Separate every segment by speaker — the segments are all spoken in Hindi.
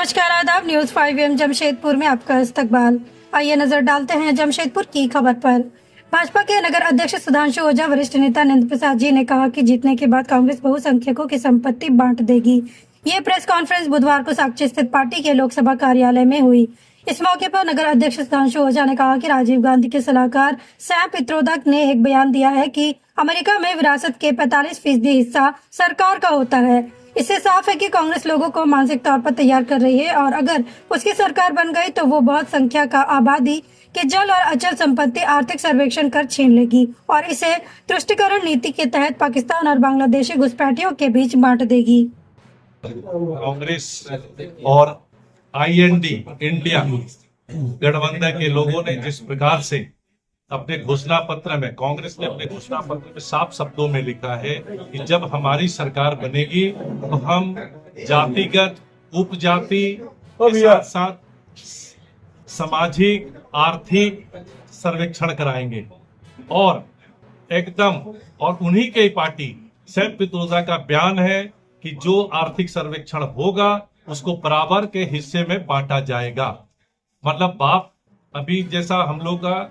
Speaker 1: नमस्कार, आदाब। न्यूज 5 जमशेदपुर में आपका इस्तकबाल। आइए नजर डालते हैं जमशेदपुर की खबर पर। भाजपा के नगर अध्यक्ष सुधांशु ओझा, वरिष्ठ नेता नंद प्रसाद जी ने कहा कि जीतने के बाद कांग्रेस बहुसंख्यकों की संपत्ति बांट देगी। ये प्रेस कॉन्फ्रेंस बुधवार को साक्ची स्थित पार्टी के लोकसभा कार्यालय में हुई। इस मौके पर नगर अध्यक्ष सुधांशु ओझा ने कहा कि राजीव गांधी के सलाहकार सैम पित्रोदा ने एक बयान दिया है कि अमेरिका में विरासत के 45% हिस्सा सरकार का होता है। इससे साफ है कि कांग्रेस लोगों को मानसिक तौर पर तैयार कर रही है और अगर उसकी सरकार बन गई तो वो बहुत संख्या का आबादी के जल और अचल संपत्ति आर्थिक सर्वेक्षण कर छीन लेगी और इसे तुष्टिकरण नीति के तहत पाकिस्तान और बांग्लादेशी घुसपैठियों के बीच बांट देगी।
Speaker 2: कांग्रेस और आईएनडी इंडिया गठबंधन के लोगों ने जिस प्रकार से अपने घोषणा पत्र में, कांग्रेस ने अपने घोषणा पत्र में साफ शब्दों में लिखा है कि जब हमारी सरकार बनेगी तो हम जातिगत, उपजाति के साथ साथ सामाजिक, आर्थिक सर्वेक्षण कराएंगे और एकदम, और उन्हीं की पार्टी सैम पित्रोदा का बयान है कि जो आर्थिक सर्वेक्षण होगा उसको बराबर के हिस्से में बांटा जाएगा। मतलब बाप, अभी जैसा हम लोग का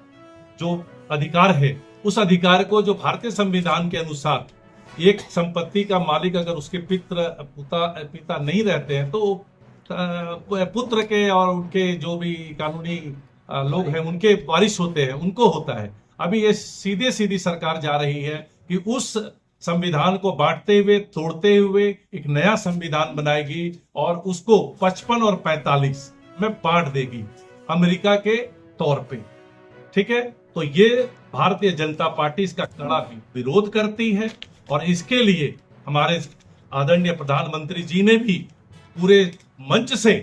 Speaker 2: जो अधिकार है, उस अधिकार को जो भारतीय संविधान के अनुसार एक संपत्ति का मालिक अगर उसके पिता नहीं रहते हैं तो पुत्र के और उनके जो भी कानूनी लोग हैं उनके वारिस होते हैं, उनको होता है। अभी ये सीधी सरकार जा रही है कि उस संविधान को बांटते हुए, तोड़ते हुए एक नया संविधान बनाएगी और उसको 55 और 45 में बांट देगी अमेरिका के तौर पे। ठीक है, तो ये भारतीय जनता पार्टी इसका कड़ा विरोध करती है और इसके लिए हमारे आदरणीय प्रधानमंत्री जी ने भी पूरे मंच से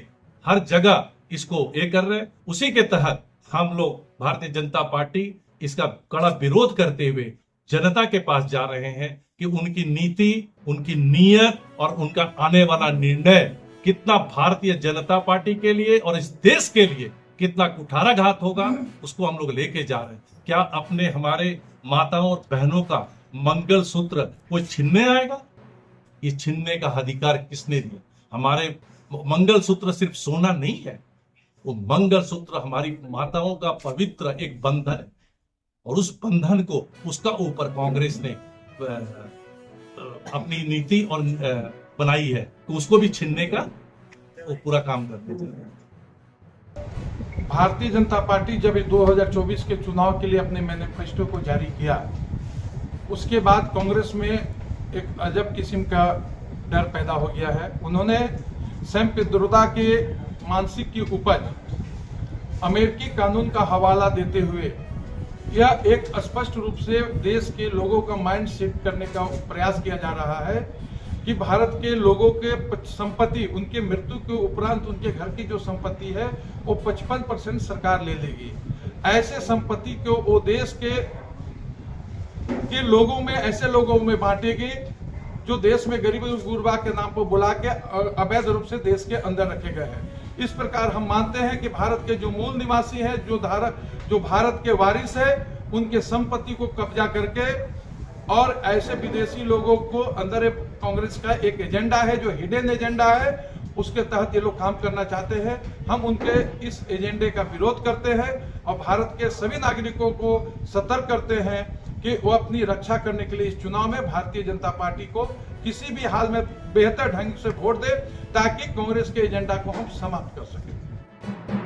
Speaker 2: हर जगह इसको ये कर रहे हैं। उसी के तहत हम लोग भारतीय जनता पार्टी इसका कड़ा विरोध करते हुए जनता के पास जा रहे हैं कि उनकी नीति, उनकी नीयत और उनका आने वाला निर्णय कितना भारतीय जनता पार्टी के लिए और इस देश के लिए कितना कुठाराघात होगा, उसको हम लोग लेके जा रहे हैं। क्या अपने हमारे माताओं और बहनों का मंगल सूत्र कोई छीनने आएगा? ये छीनने का अधिकार किसने दिया? हमारे मंगल सूत्र सिर्फ सोना नहीं है, वो मंगल सूत्र हमारी माताओं का पवित्र एक बंधन है और उस बंधन को, उसका ऊपर कांग्रेस ने अपनी नीति और बनाई है, तो उसको भी छीनने का वो पूरा काम करते हैं।
Speaker 3: भारतीय जनता पार्टी जब 2024 के चुनाव के लिए अपने मैनिफेस्टो को जारी किया, उसके बाद कांग्रेस में एक अजब किस्म का डर पैदा हो गया है। उन्होंने सैम पित्रोदा के मानसिक की उपज अमेरिकी कानून का हवाला देते हुए यह एक स्पष्ट रूप से देश के लोगों का माइंड सेट करने का प्रयास किया जा रहा है कि भारत के लोगों के संपत्ति, उनके मृत्यु के उपरांत उनके घर की जो संपत्ति है वो 55% सरकार ले लेगी। ऐसे संपत्ति को वो देश के लोगों में, ऐसे लोगों में बांटेगी जो देश में गरीबी गुरबा के नाम पर बुला के अवैध रूप से देश के अंदर रखे गए हैं। इस प्रकार हम मानते हैं कि भारत के जो मूल निवासी हैं, जो भारत के वारिस है, उनके संपत्ति को कब्जा करके और ऐसे विदेशी लोगों को अंदर कांग्रेस का एक एजेंडा है जो हिडन एजेंडा है, उसके तहत ये लोग काम करना चाहते हैं। हम उनके इस एजेंडे का विरोध करते हैं और भारत के सभी नागरिकों को सतर्क करते हैं कि वो अपनी रक्षा करने के लिए इस चुनाव में भारतीय जनता पार्टी को किसी भी हाल में बेहतर ढंग से वोट दे ताकि कांग्रेस के एजेंडा को हम समाप्त कर सकें।